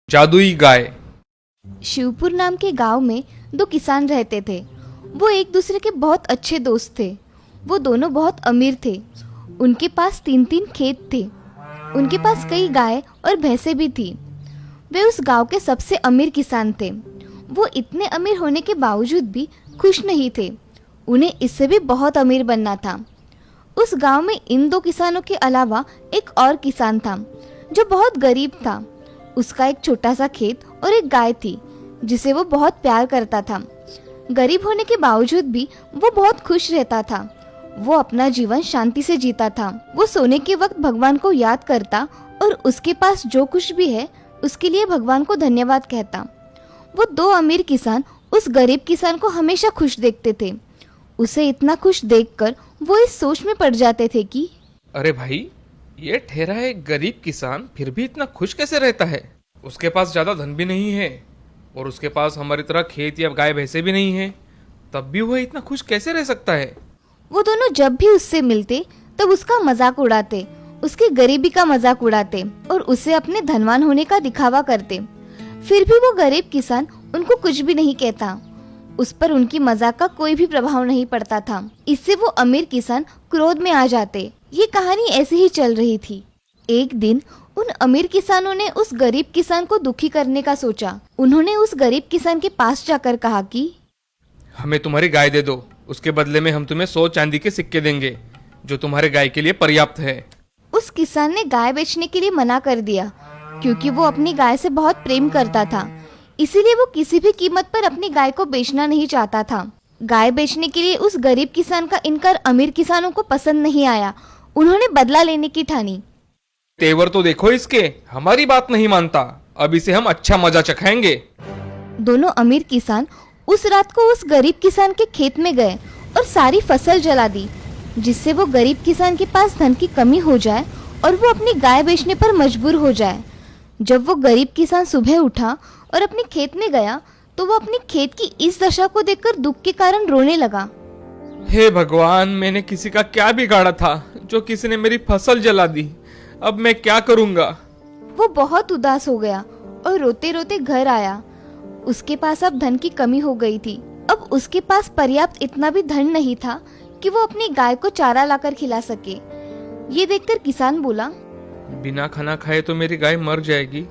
जादुई गाय। शिवपुर नाम के गांव में दो किसान रहते थे। वो एक दूसरे के बहुत अच्छे दोस्त थे। वो दोनों बहुत अमीर थे। उनके पास 3-3 खेत थे। उनके पास कई गाय और भैंसें भी थी। वे उस गांव के सबसे अमीर किसान थे। वो इतने अमीर होने के बावजूद भी खुश नहीं थे। उन्हें इससे भी बहुत अमीर बनना था। उस गांव में इन दो किसानों के अलावा एक और किसान था जो बहुत गरीब था। उसका एक छोटा सा खेत और एक गाय थी जिसे वो बहुत प्यार करता था। गरीब होने के बावजूद भी वो बहुत खुश रहता था। वो अपना जीवन शांति से जीता था। वो सोने के वक्त भगवान को याद करता और उसके पास जो कुछ भी है उसके लिए भगवान को धन्यवाद कहता। वो दो अमीर किसान उस गरीब किसान को हमेशा खुश देखते थे। उसे इतना खुश देखकर वो इस सोच में पड़ जाते थे कि अरे भाई, ये ठहरा है गरीब किसान फिर भी इतना खुश कैसे रहता है। उसके पास ज्यादा धन भी नहीं है और उसके पास हमारी तरह खेत या गाय भैंसे भी नहीं है, तब भी वह इतना खुश कैसे रह सकता है। वो दोनों जब भी उससे मिलते तब उसका मजाक उड़ाते, उसकी गरीबी का मजाक उड़ाते और उसे अपने धनवान होने का दिखावा करते। फिर भी वो गरीब किसान उनको कुछ भी नहीं कहता। उस पर उनकी मजाक का कोई भी प्रभाव नहीं पड़ता था। इससे वो अमीर किसान क्रोध में आ जाते। ये कहानी ऐसे ही चल रही थी। एक दिन उन अमीर किसानों ने उस गरीब किसान को दुखी करने का सोचा। उन्होंने उस गरीब किसान के पास जाकर कहा कि हमें तुम्हारी गाय दे दो, उसके बदले में हम तुम्हें 100 चांदी के सिक्के देंगे जो तुम्हारे गाय के लिए पर्याप्त है। उस किसान ने गाय बेचने के लिए मना कर दिया क्योंकि वो अपनी गाय से बहुत प्रेम करता था। इसीलिए वो किसी भी कीमत पर अपनी गाय को बेचना नहीं चाहता था। गाय बेचने के लिए उस गरीब किसान का इनकार अमीर किसानों को पसंद नहीं आया। उन्होंने बदला लेने की ठानी। तेवर तो देखो इसके, हमारी बात नहीं मानता, अब इसे हम अच्छा मजा चखाएंगे। दोनों अमीर किसान उस रात को उस गरीब किसान के खेत में गए और सारी फसल जला दी, जिससे वो गरीब किसान के पास धन की कमी हो जाए और वो अपनी गाय बेचने पर मजबूर हो जाए। जब वो गरीब किसान सुबह उठा और अपने खेत में गया तो वो अपने खेत की इस दशा को देखकर दुख के कारण रोने लगा। हे भगवान, मैंने किसी का क्या बिगाड़ा था जो किसी ने मेरी फसल जला दी। अब मैं क्या करूंगा। वो बहुत उदास हो गया और रोते रोते घर आया। उसके पास अब धन की कमी हो गई थी। अब उसके पास पर्याप्त इतना भी धन नहीं था कि वो अपनी गाय को चारा लाकर खिला सके। ये देखकर किसान बोला, बिना खाना खाए तो मेरी गाय मर जाएगी।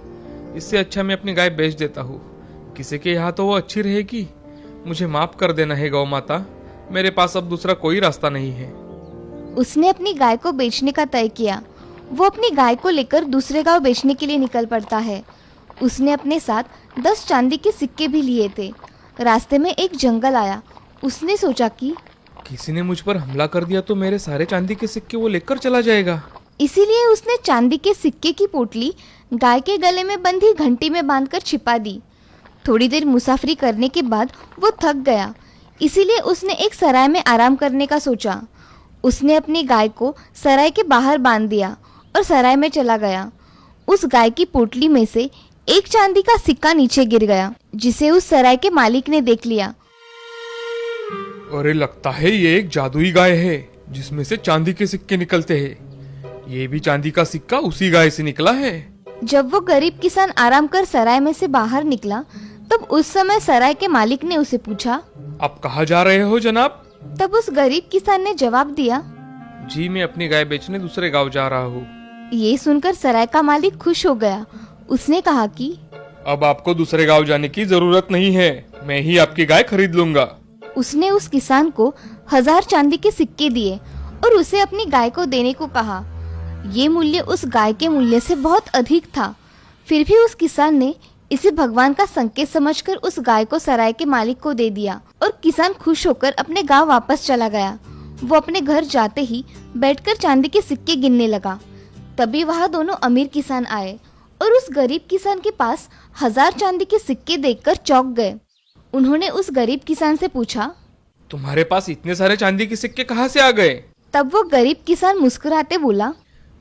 इससे अच्छा मैं अपनी गाय बेच देता हूँ, किसी के यहाँ तो वो अच्छी रहेगी। मुझे माफ कर देना है गौ माता, मेरे पास अब दूसरा कोई रास्ता नहीं है। उसने अपनी गाय को बेचने का तय किया। वो अपनी गाय को लेकर दूसरे गांव बेचने के लिए निकल पड़ता है। उसने अपने साथ 10 चांदी के सिक्के भी लिए थे। रास्ते में एक जंगल आया। उसने सोचा कि किसी ने मुझ पर हमला कर दिया तो मेरे सारे चांदी के सिक्के वो लेकर चला जाएगा। इसीलिए उसने चांदी के सिक्के की पोटली गाय के गले में बंधी घंटी में बांधकर छिपा दी। थोड़ी देर मुसाफरी करने के बाद वो थक गया, इसीलिए उसने एक सराय में आराम करने का सोचा। उसने अपनी गाय को सराय के बाहर बांध दिया और सराय में चला गया। उस गाय की पोटली में से एक चांदी का सिक्का नीचे गिर गया, जिसे उस सराय के मालिक ने देख लिया। अरे, लगता है ये एक जादुई गाय है जिसमें से चांदी के सिक्के निकलते हैं। ये भी चांदी का सिक्का उसी गाय से निकला है। जब वो गरीब किसान आराम कर सराय में से बाहर निकला तब उस समय सराय के मालिक ने उसे पूछा, आप कहाँ जा रहे हो जनाब? तब उस गरीब किसान ने जवाब दिया, जी, मैं अपनी गाय बेचने दूसरे गांव जा रहा हूँ। ये सुनकर सराय का मालिक खुश हो गया। उसने कहा कि अब आपको दूसरे गांव जाने की जरूरत नहीं है, मैं ही आपकी गाय खरीद लूंगा। उसने उस किसान को 1000 चांदी के सिक्के दिए और उसे अपनी गाय को देने को कहा। ये मूल्य उस गाय के मूल्य से बहुत अधिक था। फिर भी उस किसान ने इसे भगवान का संकेत समझकर उस गाय को सराय के मालिक को दे दिया और किसान खुश होकर अपने गांव वापस चला गया। वो अपने घर जाते ही बैठकर चांदी के सिक्के गिनने लगा। तभी वहाँ दोनों अमीर किसान आए और उस गरीब किसान के पास 1000 चांदी के सिक्के देखकर चौंक गए। उन्होंने उस गरीब किसान से पूछा, तुम्हारे पास इतने सारे चांदी के सिक्के कहाँ से आ गए? तब वो गरीब किसान मुस्कुराते बोला,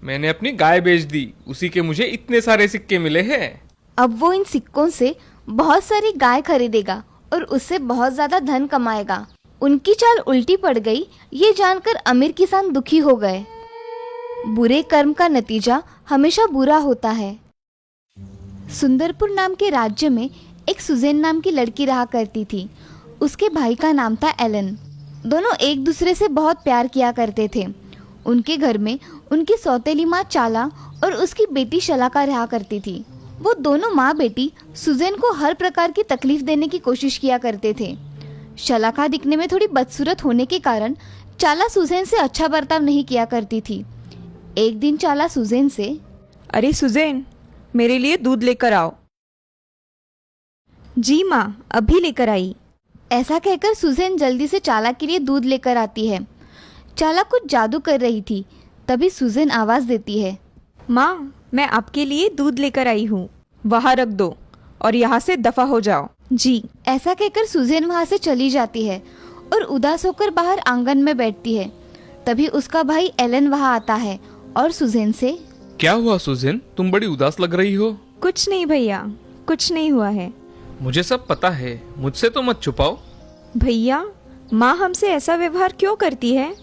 मैंने अपनी गाय बेच दी, उसी के मुझे इतने सारे सिक्के मिले हैं। अब वो इन सिक्कों से बहुत सारी गाय खरीदेगा और उससे बहुत ज्यादा धन कमाएगा। उनकी चाल उल्टी पड़ गई। ये जानकर अमीर किसान दुखी हो गए। बुरे कर्म का नतीजा हमेशा बुरा होता है। सुंदरपुर नाम के राज्य में एक सुजेन नाम की लड़की रहा करती थी। उसके भाई का नाम था एलन। दोनों एक दूसरे से बहुत प्यार किया करते थे। उनके घर में उनकी सौतेली माँ चाला और उसकी बेटी शलाका रहा करती थी। वो दोनों माँ बेटी सुजेन को हर प्रकार की तकलीफ देने की कोशिश किया करते थे। शलाका दिखने में थोड़ी बदसूरत होने के कारण चाला सुजेन से अच्छा बर्ताव नहीं किया करती थी। एक दिन चाला सुजेन से, अरे सुजेन, मेरे लिए दूध लेकर आओ। जी माँ, अभी लेकर आई। ऐसा कहकर सुजेन जल्दी से चाला के लिए दूध लेकर आती है। चाला कुछ जादू कर रही थी। तभी सुजेन आवाज देती है, माँ, मैं आपके लिए दूध लेकर आई हूँ, वहाँ रख दो और यहाँ से दफा हो जाओ। जी। ऐसा कहकर सुजेन वहाँ से चली जाती है और उदास होकर बाहर आंगन में बैठती है। तभी उसका भाई एलन वहाँ आता है और सुजेन से, क्या हुआ सुजेन, तुम बड़ी उदास लग रही हो। कुछ नहीं भैया, कुछ नहीं हुआ है। मुझे सब पता है, मुझसे तो मत छुपाओ। भैया, माँ हमसे ऐसा व्यवहार क्यों करती है,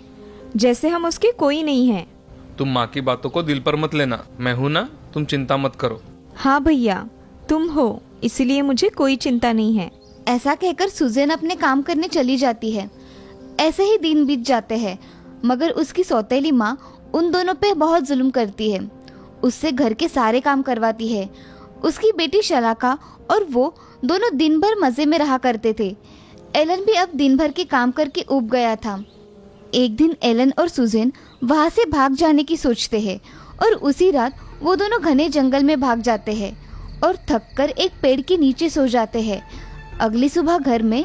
जैसे हम उसके कोई नहीं है। तुम माँ की बातों को दिल पर मत लेना, मैं हूं ना, तुम चिंता मत करो। हाँ भैया, तुम हो, इसलिए मुझे कोई चिंता नहीं है। ऐसा कहकर सुजेन अपने काम करने चली जाती है। ऐसे ही दिन बीत जाते हैं, मगर उसकी सौतेली माँ उन दोनों पे बहुत जुल्म करती है। उससे घर के सारे काम करवाती है। उसकी बेटी शलाका और वो दोनों दिन भर मजे में रहा करते थे। एलन भी अब दिन भर के काम करके ऊब गया था। एक दिन एलन और सुजेन वहाँ से भाग जाने की सोचते हैं और उसी रात वो दोनों घने जंगल में भाग जाते हैं और थककर एक पेड़ के नीचे सो जाते हैं। अगली सुबह घर में,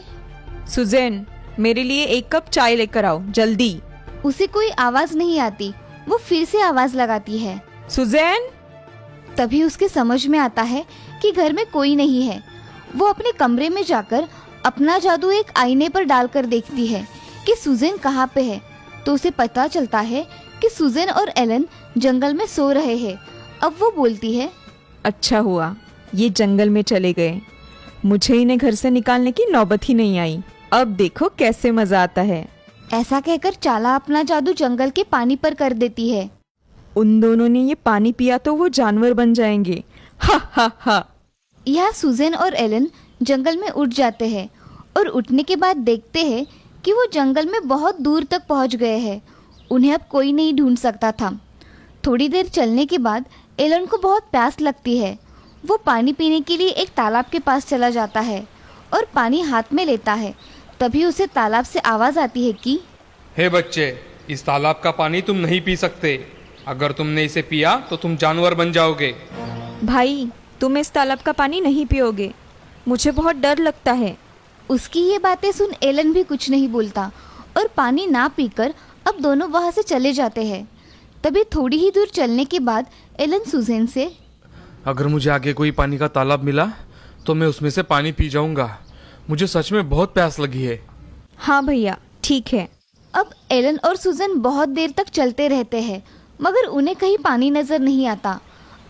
सुजेन, मेरे लिए 1 कप चाय लेकर आओ, जल्दी। उसे कोई आवाज नहीं आती। वो फिर से आवाज लगाती है, सुजेन। तभी उसके समझ में आता है कि घर में कोई नहीं है। वो अपने कमरे में जाकर अपना जादू एक आईने पर डालकर देखती है कि सुजेन कहाँ पे है। तो उसे पता चलता है कि सुजेन और एलन जंगल में सो रहे हैं। अब वो बोलती है, अच्छा हुआ ये जंगल में चले गए, मुझे इन्हें घर से निकालने की नौबत ही नहीं आई। अब देखो कैसे मजा आता है। ऐसा कहकर चाला अपना जादू जंगल के पानी पर कर देती है। उन दोनों ने ये पानी पिया तो वो जानवर बन जाएंगे। हा हा हा। यह सुजेन और एलन जंगल में उठ जाते हैं और उठने के बाद देखते हैं कि वो जंगल में बहुत दूर तक पहुंच गए हैं। उन्हें अब कोई नहीं ढूंढ सकता था। थोड़ी देर चलने के बाद एलन को बहुत प्यास लगती है। वो पानी पीने के लिए एक तालाब के पास चला जाता है और पानी हाथ में लेता है। तभी उसे तालाब से आवाज आती है कि, हे बच्चे, इस तालाब का पानी तुम नहीं पी सकते। अगर तुमने इसे पिया तो तुम जानवर बन जाओगे। भाई, तुम इस तालाब का पानी नहीं पियोगे, मुझे बहुत डर लगता है। उसकी ये बातें सुन एलन भी कुछ नहीं बोलता और पानी ना पीकर अब दोनों वहाँ से चले जाते हैं। तभी थोड़ी ही दूर चलने के बाद एलन सुजेन से, अगर मुझे आगे कोई पानी का तालाब मिला तो मैं उसमें से पानी पी जाऊंगा। मुझे सच में बहुत प्यास लगी है। हाँ भैया, ठीक है। अब एलन और सुजेन बहुत देर तक चलते रहते हैं, मगर उन्हें कहीं पानी नजर नहीं आता।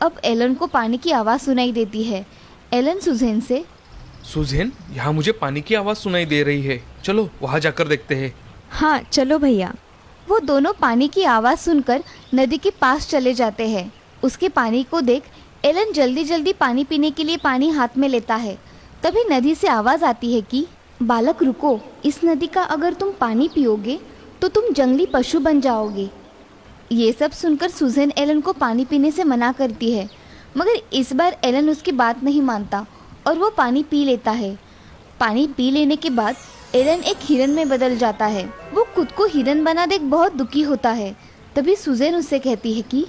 अब एलन को पानी की आवाज़ सुनाई देती है। एलन सुजेन से, सुजेन, यहाँ मुझे पानी की आवाज़ सुनाई दे रही है, चलो वहाँ जाकर देखते हैं। हाँ चलो भैया। वो दोनों पानी की आवाज़ सुनकर नदी के पास चले जाते हैं। उसके पानी को देख एलन जल्दी जल्दी पानी पीने के लिए पानी हाथ में लेता है। तभी नदी से आवाज़ आती है कि, बालक रुको, इस नदी का अगर तुम पानी पियोगे तो तुम जंगली पशु बन जाओगे। ये सब सुनकर सुजेन एलन को पानी पीने से मना करती है, मगर इस बार एलन उसकी बात नहीं मानता और वो पानी पी लेता है। पानी पी लेने के बाद एलन एक हिरन में बदल जाता है। वो खुद को हिरन बना देख बहुत दुखी होता है। तभी सुजेन उससे कहती है कि,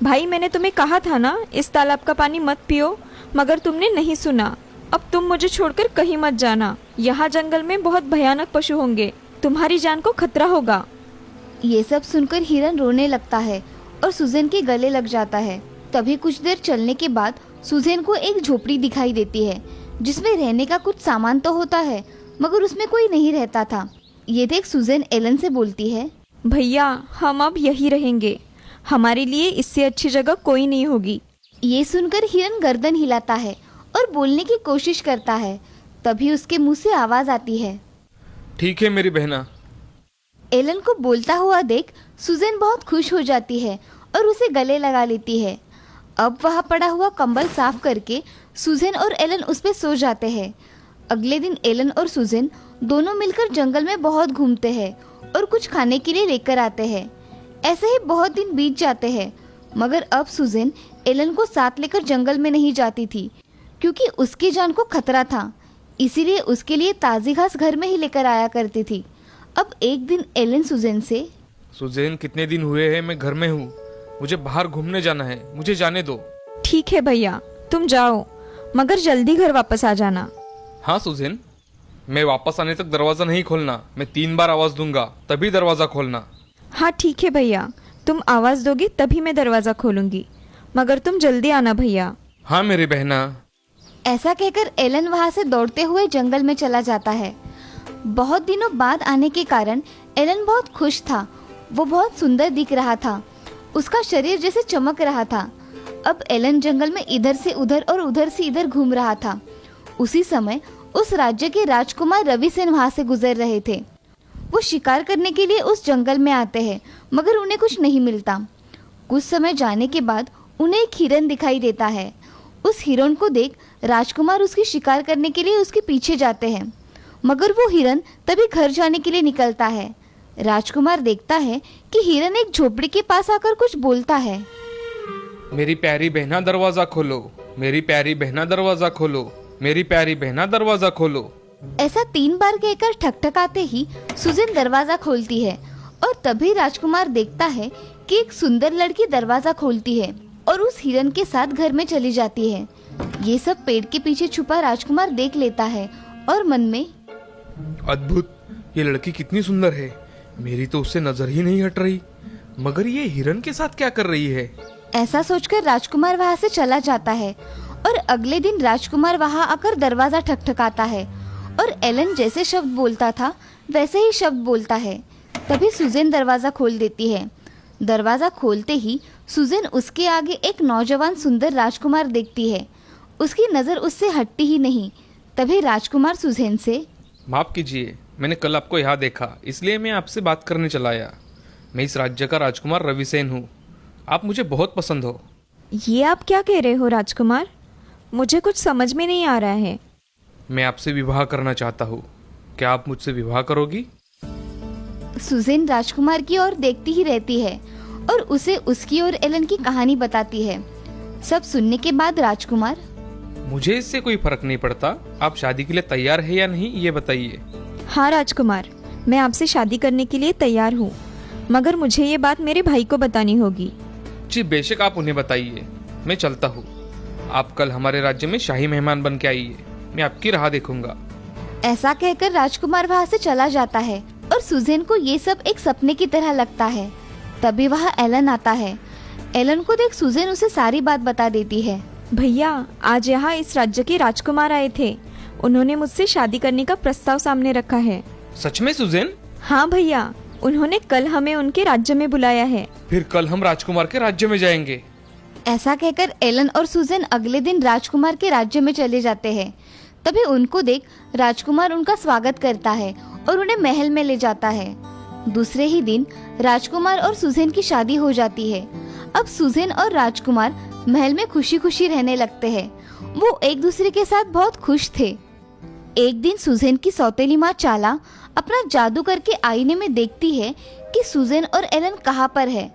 भाई, मैंने तुम्हें कहा था ना इस तालाब का पानी मत पियो, मगर तुमने नहीं सुना। अब तुम मुझे छोड़कर कहीं मत जाना। यहाँ जंगल में बहुत भयानक पशु होंगे, तुम्हारी जान को खतरा होगा। ये सब सुनकर हिरन रोने लगता है और सुजेन के गले लग जाता है। तभी कुछ देर चलने के बाद सुजेन को एक झोपड़ी दिखाई देती है, जिसमें रहने का कुछ सामान तो होता है, मगर उसमें कोई नहीं रहता था। ये देख सुजेन एलन से बोलती है, भैया, हम अब यही रहेंगे, हमारे लिए इससे अच्छी जगह कोई नहीं होगी। ये सुनकर हिरन गर्दन हिलाता है और बोलने की कोशिश करता है। तभी उसके मुंह से आवाज आती है, ठीक है मेरी बहना। एलन को बोलता हुआ देख सुजेन बहुत खुश हो जाती है और उसे गले लगा लेती है। अब वह पड़ा हुआ कंबल साफ करके सुजेन और एलन उस पे सो जाते हैं। अगले दिन एलन और सुजेन दोनों मिलकर जंगल में बहुत घूमते हैं और कुछ खाने के लिए लेकर आते हैं। ऐसे ही बहुत दिन बीत जाते हैं, मगर अब सुजेन एलन को साथ लेकर जंगल में नहीं जाती थी क्योंकि उसकी जान को खतरा था। इसीलिए उसके लिए ताज़ी घास घर में ही लेकर आया करती थी। अब एक दिन एलन सुजेन से, सुजेन, कितने दिन हुए हैं मैं घर में हूँ, मुझे बाहर घूमने जाना है, मुझे जाने दो। ठीक है भैया, तुम जाओ, मगर जल्दी घर वापस आ जाना। हाँ सुजेन, मैं वापस आने तक दरवाजा नहीं खोलना। मैं 3 बार आवाज दूंगा तभी दरवाजा खोलना। हाँ ठीक है भैया, तुम आवाज दोगी तभी मैं दरवाजा खोलूंगी, मगर तुम जल्दी आना भैया। हाँ मेरी बहना। ऐसा कहकर एलन वहां से दौड़ते हुए जंगल में चला जाता है। बहुत दिनों बाद आने के कारण एलन बहुत खुश था। वो बहुत सुंदर दिख रहा था, उसका शरीर जैसे चमक रहा था। अब एलन जंगल में इधर से उधर और उधर से इधर घूम रहा था। उसी समय उस राज्य के राजकुमार रविसेन वहां से गुजर रहे थे। वो शिकार करने के लिए उस जंगल में आते हैं, मगर उन्हें कुछ नहीं मिलता। कुछ समय जाने के बाद उन्हें एक हिरन दिखाई देता है। उस हिरन को देख राजकुमार उसकी शिकार करने के लिए उसके पीछे जाते हैं, मगर वो हिरन तभी घर जाने के लिए निकलता है। राजकुमार देखता है कि हिरन एक झोपड़ी के पास आकर कुछ बोलता है। मेरी प्यारी बहना दरवाजा खोलो, मेरी प्यारी बहना दरवाजा खोलो, मेरी प्यारी बहना दरवाजा खोलो। ऐसा 3 बार कहकर ठकठकाते ही सुजेन दरवाजा खोलती है और तभी राजकुमार देखता है कि एक सुंदर लड़की दरवाजा खोलती है और उस हिरन के साथ घर में चली जाती है। ये सब पेड़ के पीछे छुपा राजकुमार देख लेता है और मन में, अद्भुत, ये लड़की कितनी सुंदर है, मेरी तो उससे नजर ही नहीं हट रही, मगर ये हिरन के साथ क्या कर रही है। ऐसा सोचकर राजकुमार वहाँ से चला जाता है और अगले दिन राजकुमार वहाँ आकर दरवाजा ठकठकाता है और एलन जैसे शब्द बोलता था वैसे ही शब्द बोलता है। तभी सुजेन दरवाजा खोल देती है। दरवाजा खोलते ही सुजेन उसके आगे एक नौजवान सुंदर राजकुमार देखती है। उसकी नज़र उससे हटती ही नहीं। तभी राजकुमार सुजेन से, माफ कीजिए, मैंने कल आपको यहाँ देखा, इसलिए मैं आपसे बात करने चला आया। मैं इस राज्य का राजकुमार रविसेन हूँ, आप मुझे बहुत पसंद हो। ये आप क्या कह रहे हो राजकुमार? मुझे कुछ समझ में नहीं आ रहा है। मैं आपसे विवाह करना चाहता हूँ, क्या आप मुझसे विवाह करोगी? सुजेन राजकुमार की ओर देखती ही रहती है और उसे उसकी और एलन की कहानी बताती है। सब सुनने के बाद राजकुमार, मुझे इससे कोई फर्क नहीं पड़ता, आप शादी के लिए तैयार है या नहीं ये बताइए। हाँ राजकुमार, मैं आपसे शादी करने के लिए तैयार हूँ, मगर मुझे ये बात मेरे भाई को बतानी होगी। जी बेशक, आप उन्हें बताइए, मैं चलता हूँ। आप कल हमारे राज्य में शाही मेहमान बन के आइए, मैं आपकी राह देखूंगा। ऐसा कहकर राजकुमार वहाँ से चला जाता है और सुजेन को ये सब एक सपने की तरह लगता है। तभी वहाँ एलन आता है। एलन को देख सुजेन उसे सारी बात बता देती है। भैया, आज यहाँ इस राज्य के राजकुमार आए थे, उन्होंने मुझसे शादी करने का प्रस्ताव सामने रखा है। सच में सुजेन? हाँ भैया, उन्होंने कल हमें उनके राज्य में बुलाया है। फिर कल हम राजकुमार के राज्य में जाएंगे। ऐसा कहकर एलन और सुजेन अगले दिन राजकुमार के राज्य में चले जाते हैं। तभी उनको देख राजकुमार उनका स्वागत करता है और उन्हें महल में ले जाता है। दूसरे ही दिन राजकुमार और सुजेन की शादी हो जाती है। अब सुजेन और राजकुमार महल में खुशी खुशी रहने लगते हैं। वो एक दूसरे के साथ बहुत खुश थे। एक दिन सुजेन की सौतेली माँ चाला अपना जादू करके आईने में देखती है कि सुजेन और एलन कहाँ पर है।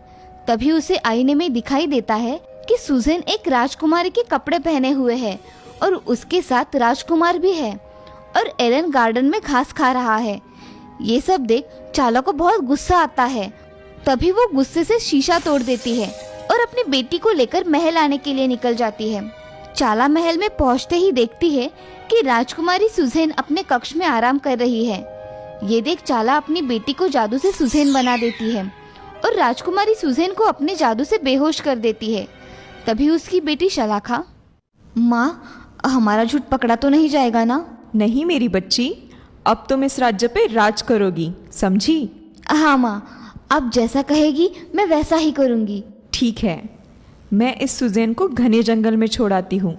तभी उसे आईने में दिखाई देता है कि सुजेन एक राजकुमारी के कपड़े पहने हुए है और उसके साथ राजकुमार भी है और एलन गार्डन में घास खा रहा है। ये सब देख चाला को बहुत गुस्सा आता है। तभी वो गुस्से से शीशा तोड़ देती है और अपनी बेटी को लेकर महल आने के लिए निकल जाती है। चाला महल में पहुंचते ही देखती है कि राजकुमारी सुजेन अपने कक्ष में आराम कर रही है। ये देख चाला अपनी बेटी को जादू से सुजेन बना देती है और राजकुमारी सुजेन को अपने जादू से बेहोश कर देती है। तभी उसकी बेटी शलाखा, माँ, हमारा झूठ पकड़ा तो नहीं जाएगा ना? नहीं मेरी बच्ची, अब तुम इस राज्य पे राज करोगी, समझी? हाँ माँ, आप जैसा कहेगी मैं वैसा ही करूँगी। ठीक है, मैं इस सुजेन को घने जंगल में छोड़ आती हूँ,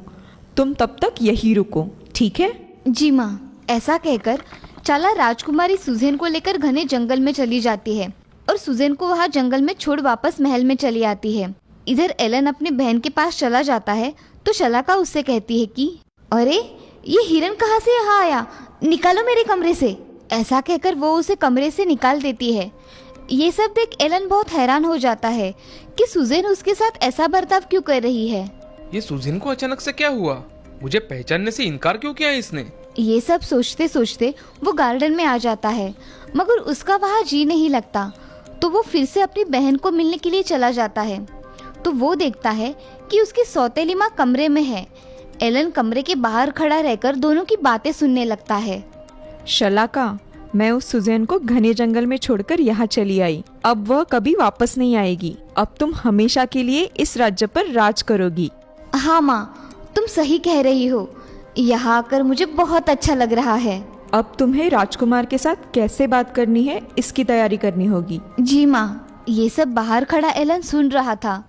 तुम तब तक यही रुको, ठीक है? जी माँ। ऐसा कहकर चाला राजकुमारी सुजेन को लेकर घने जंगल में चली जाती है और सुजेन को वहाँ जंगल में छोड़ वापस महल में चली आती है। इधर एलन अपनी बहन के पास चला जाता है तो शलाका उससे कहती है कि अरे ये हिरन कहाँ से यहाँ आया, निकालो मेरे कमरे से। ऐसा कहकर वो उसे कमरे से निकाल देती है। ये सब देख एलन बहुत हैरान हो जाता है कि सुजैन उसके साथ ऐसा बर्ताव क्यों कर रही है। ये सुजैन को अचानक से क्या हुआ? मुझे पहचानने से इनकार क्यों किया इसने? ये सब सोचते सोचते वो गार्डन में आ जाता है, मगर उसका वहाँ जी नहीं लगता। तो वो फिर से अपनी बहन को मिलने के लिए चला जाता है। तो वो देखता है कि उसकी सौतेली माँ कमरे में है। एलन कमरे के बाहर खड़ा रहकर दोनों की बातें सुनने लगता है। शलाका, मैं उस सुजैन को घने जंगल में छोड़कर यहाँ चली आई। अब वह कभी वापस नहीं आएगी। अब तुम हमेशा के लिए इस राज्य पर राज करोगी। हाँ माँ, तुम सही कह रही हो। यहाँ आकर मुझे बहुत अच्छा लग रहा है। अब तुम्हें राजकुमार के साथ कैसे बात करनी है इसकी तैयारी करनी होगी। जी माँ। ये सब बाहर खड़ा एलन सुन रहा था।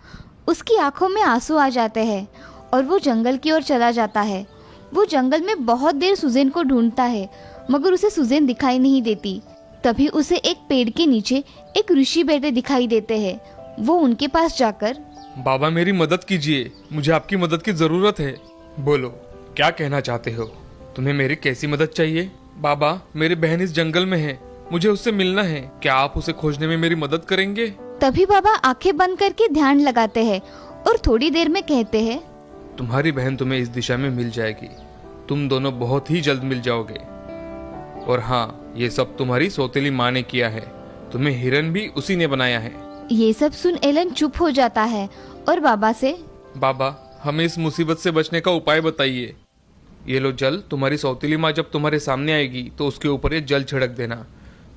उसकी आंखों में आंसू आ जाते हैं और वो जंगल की ओर चला जाता है। वो जंगल में बहुत देर सुजैन को ढूंढता है, मगर उसे सुजैन दिखाई नहीं देती। तभी उसे एक पेड़ के नीचे एक ऋषि बैठे दिखाई देते हैं। वो उनके पास जाकर, बाबा मेरी मदद कीजिए, मुझे आपकी मदद की जरूरत है। बोलो, क्या कहना चाहते हो? तुम्हें मेरी कैसी मदद चाहिए? बाबा, मेरी बहन इस जंगल में है, मुझे उससे मिलना है। क्या आप उसे खोजने में मेरी मदद करेंगे? तभी बाबा आंखें बंद करके ध्यान लगाते हैं और थोड़ी देर में कहते हैं, तुम्हारी बहन तुम्हें इस दिशा में मिल जाएगी। तुम दोनों बहुत ही जल्द मिल जाओगे। और हाँ, ये सब तुम्हारी सौतेली माँ ने किया है। तुम्हें हिरन भी उसी ने बनाया है। ये सब सुन एलन चुप हो जाता है और बाबा से, बाबा, हमें इस मुसीबत से बचने का उपाय बताइए। ये लो जल, तुम्हारी सौतेली माँ जब तुम्हारे सामने आएगी तो उसके ऊपर ये जल छिड़क देना,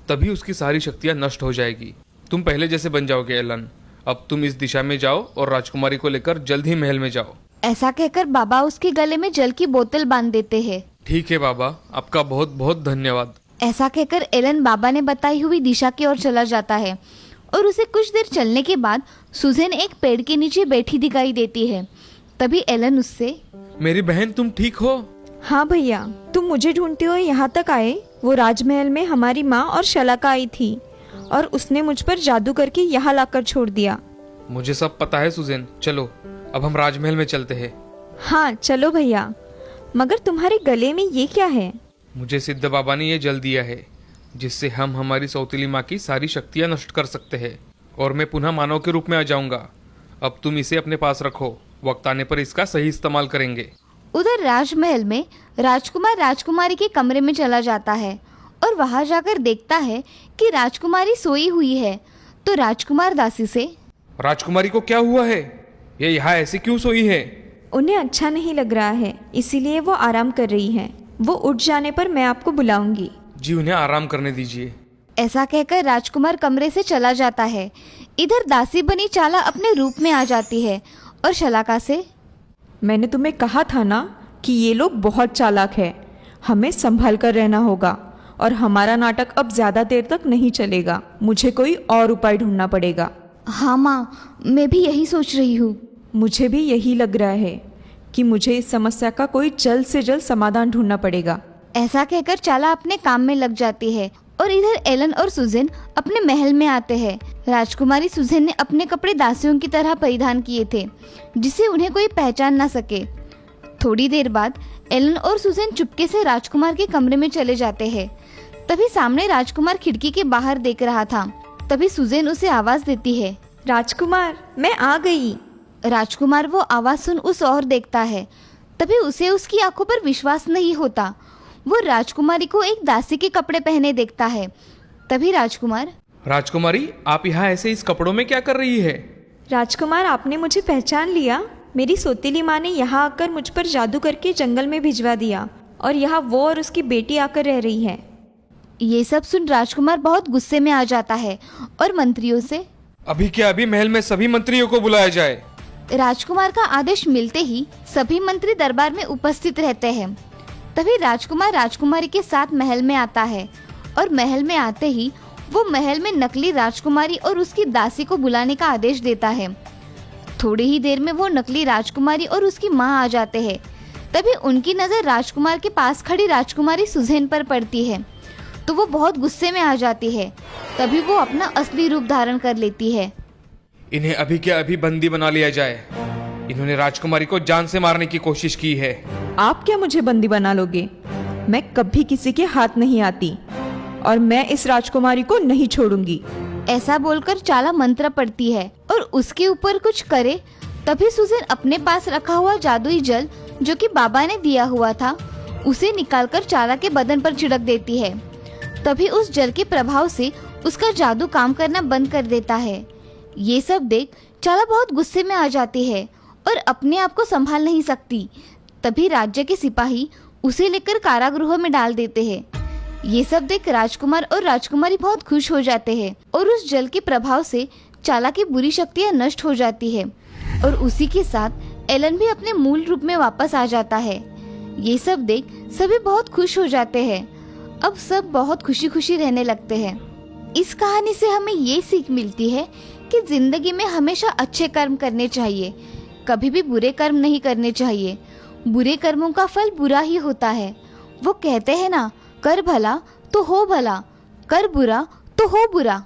तभी उसकी सारी शक्तियाँ नष्ट हो जाएगी। तुम पहले जैसे बन जाओगे एलन। अब तुम इस दिशा में जाओ और राजकुमारी को लेकर जल्द ही महल में जाओ। ऐसा कहकर बाबा उसके गले में जल की बोतल बांध देते हैं। ठीक है बाबा, आपका बहुत बहुत धन्यवाद। ऐसा कहकर एलन बाबा ने बताई हुई दिशा की ओर चला जाता है और उसे कुछ देर चलने के बाद सुजैन एक पेड़ के नीचे बैठी दिखाई देती है। तभी एलन उससे, मेरी बहन, तुम ठीक हो? हाँ भैया, तुम मुझे ढूंढते हुए यहाँ तक आए। वो राजमहल में हमारी माँ और शलाका आई थी और उसने मुझ पर जादू करके यहाँ लाकर छोड़ दिया। मुझे सब पता है सुजैन। चलो अब हम राजमहल में चलते हैं। हाँ चलो भैया, मगर तुम्हारे गले में ये क्या है? मुझे सिद्ध बाबा ने ये जल दिया है, जिससे हम हमारी सौतेली माँ की सारी शक्तियाँ नष्ट कर सकते हैं और मैं पुनः मानव के रूप में आ जाऊंगा। अब तुम इसे अपने पास रखो, वक्त आने पर इसका सही इस्तेमाल करेंगे। उधर राजमहल में राजकुमार राजकुमारी के कमरे में चला जाता है और वहां जाकर देखता है कि राजकुमारी सोई हुई है। तो राजकुमार दासी से, राजकुमारी को क्या हुआ है? ये यहाँ ऐसी क्यों सोई है? उन्हें अच्छा नहीं लग रहा है, इसीलिए वो आराम कर रही हैं। वो उठ जाने पर मैं आपको बुलाऊंगी। जी, उन्हें आराम करने दीजिए। ऐसा कहकर राजकुमार कमरे से चला जाता है। इधर दासी बनी चाला अपने रूप में आ जाती है और शलाका से, मैंने तुम्हें कहा था ना कि ये लोग बहुत चालाक है। हमें संभल कर रहना होगा और हमारा नाटक अब ज्यादा देर तक नहीं चलेगा। मुझे कोई और उपाय ढूंढना पड़ेगा। हाँ माँ, मैं भी यही सोच रही हूँ। मुझे भी यही लग रहा है कि मुझे इस समस्या का कोई जल्द से जल्द समाधान ढूंढना पड़ेगा। ऐसा कहकर चाला अपने काम में लग जाती है और इधर एलन और सुजैन अपने महल में आते हैं। राजकुमारी सुजैन ने अपने कपड़े दासियों की तरह परिधान किए थे, जिससे उन्हें कोई पहचान ना सके। थोड़ी देर बाद एलन और सुजैन चुपके से राजकुमार के कमरे में चले जाते हैं। तभी सामने राजकुमार खिड़की के बाहर देख रहा था। तभी सुजैन उसे आवाज देती है, राजकुमार, मैं आ गई। राजकुमार वो आवाज सुन उस ओर देखता है। तभी उसे उसकी आंखों पर विश्वास नहीं होता। वो राजकुमारी को एक दासी के कपड़े पहने देखता है। तभी राजकुमार, राजकुमारी, आप यहाँ ऐसे इस कपड़ों में क्या कर रही है? राजकुमार, आपने मुझे पहचान लिया। मेरी सौतेली माँ ने यहाँ आकर मुझ पर जादू करके जंगल में भिजवा दिया और यहाँ वो और उसकी बेटी आकर रह रही है। ये सब सुन राजकुमार बहुत गुस्से में आ जाता है और मंत्रियों से, अभी क्या अभी महल में सभी मंत्रियों को बुलाया जाए। राजकुमार का आदेश मिलते ही सभी मंत्री दरबार में उपस्थित रहते हैं। तभी राजकुमार राजकुमारी के साथ महल में आता है और महल में आते ही वो महल में नकली राजकुमारी और उसकी दासी को बुलाने का आदेश देता है। थोड़ी ही देर में वो नकली राजकुमारी और उसकी माँ आ जाते हैं। तभी उनकी नज़र राजकुमार के पास खड़ी राजकुमारी सुजैन पर पड़ती है, तो वो बहुत गुस्से में आ जाती है। तभी वो अपना असली रूप धारण कर लेती है। इन्हें अभी क्या अभी बंदी बना लिया जाए। इन्होंने राजकुमारी को जान से मारने की कोशिश की है। आप क्या मुझे बंदी बना लोगे? मैं कभी किसी के हाथ नहीं आती और मैं इस राजकुमारी को नहीं छोड़ूंगी। ऐसा बोलकर चाला मंत्र पढ़ती है और उसके ऊपर कुछ करे। तभी सुजैन अपने पास रखा हुआ जादुई जल जो कि बाबा ने दिया हुआ था उसे निकालकर चाला के बदन पर छिड़क देती है। तभी उस जल के प्रभाव से उसका जादू काम करना बंद कर देता है। ये सब देख चाला बहुत गुस्से में आ जाती है और अपने आप को संभाल नहीं सकती। तभी राज्य के सिपाही उसे लेकर कारागृह में डाल देते हैं। ये सब देख राजकुमार और राजकुमारी बहुत खुश हो जाते हैं और उस जल के प्रभाव से चाला की बुरी शक्तियां नष्ट हो जाती है और उसी के साथ एलन भी अपने मूल रूप में वापस आ जाता है। ये सब देख सभी बहुत खुश हो जाते हैं। अब सब बहुत खुशी खुशी रहने लगते हैं। इस कहानी से हमें ये सीख मिलती है कि जिंदगी में हमेशा अच्छे कर्म करने चाहिए, कभी भी बुरे कर्म नहीं करने चाहिए। बुरे कर्मों का फल बुरा ही होता है। वो कहते हैं ना, कर भला तो हो भला, कर बुरा तो हो बुरा।